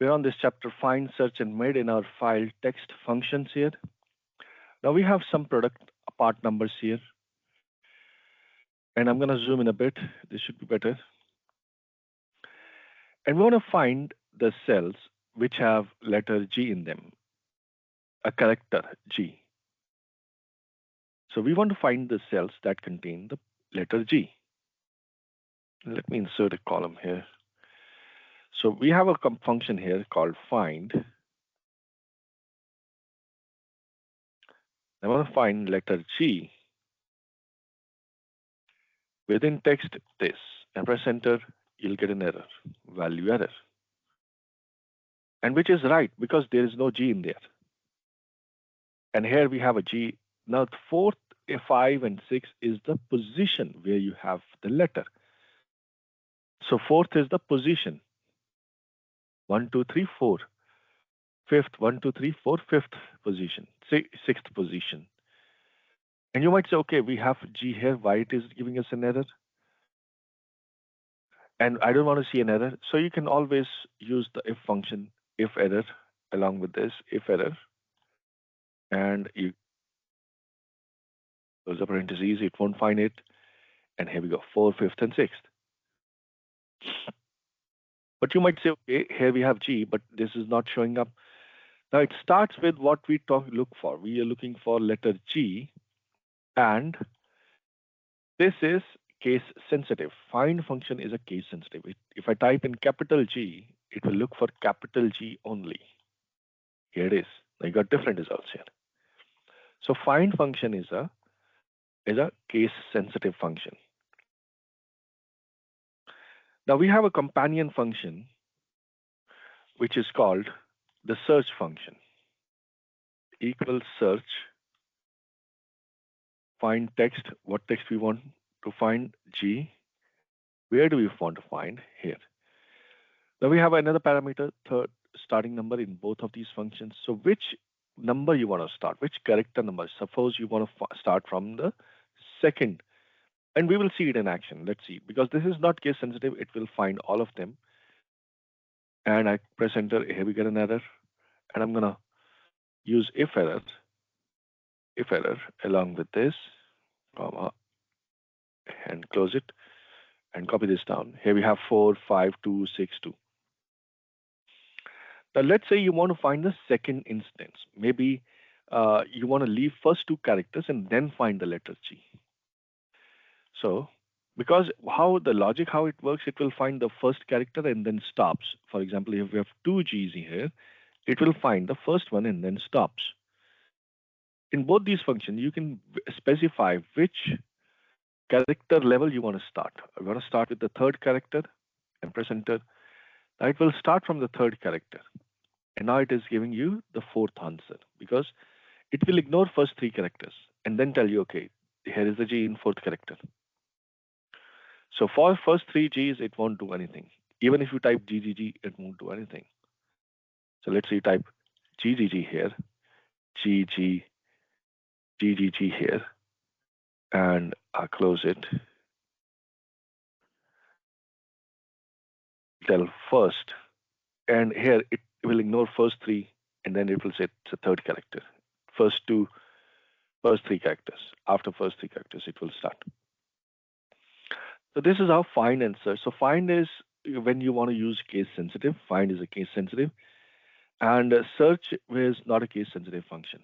We're on this chapter, find, search, and made in our file text functions here. Now we have some product part numbers here. And I'm going to zoom in a bit. This should be better. And we want to find the cells which have letter G in them, a character G. So we want to find the cells that contain the letter G. Let me insert a column here. So we have a function here called find. I want to find letter G. Within text this, and press enter, you'll get an error, value error. And which is right because there is no G in there. And here we have a G. Now the fourth, 5 and 6 is the position where you have the letter. So fourth is the position. 1, 2, 3, 4. Fifth, 1, 2, 3, 4, fifth position, sixth position. And you might say, okay, we have G here. Why it is giving us an error? And I don't want to see an error. So you can always use the if function, if error, along with this, if error. And you close the parentheses, it won't find it. And here we go, 4, 5th, and 6th. But you might say, okay, here we have G, but this is not showing up. Now it starts with what we look for. We are looking for letter G, and this is case sensitive. Find function is a case sensitive. If I type in capital G, it will look for capital G only. Here it is. Now you got different results here. So find function is a case sensitive function. Now we have a companion function which is called the search function. Equals search, find text, what text we want to find, G. Where do we want to find? Here. Now we have another parameter, third starting number in both of these functions. So which number you want to start, which character number? Suppose you want to start from the second, and we will see it in action. Let's see, because this is not case sensitive, it will find all of them. And I press enter, here we get an error. And I'm gonna use if error along with this, comma, and close it, and copy this down. Here we have 4, 5, 2, 6, 2. Now let's say you want to find the second instance. Maybe you want to leave first 2 characters and then find the letter G. So because how the logic, how it works, it will find the first character and then stops. For example, if we have 2 G's here, it will find the first one and then stops. In both these functions, you can specify which character level you want to start. I want to start with the third character and press enter. Now it will start from the third character. And now it is giving you the fourth answer because it will ignore first 3 characters and then tell you, okay, here is the G in fourth character. So for first 3 G's, it won't do anything. Even if you type GGG, it won't do anything. So let's say you type GGG here, GG, GGG here, and I'll close it. Tell first, and here it will ignore first 3, and then it will say it's a third character. First 3 characters. After first 3 characters, it will start. So this is how find and search. So find is when you want to use case sensitive. Find is a case sensitive, and search is not a case sensitive function.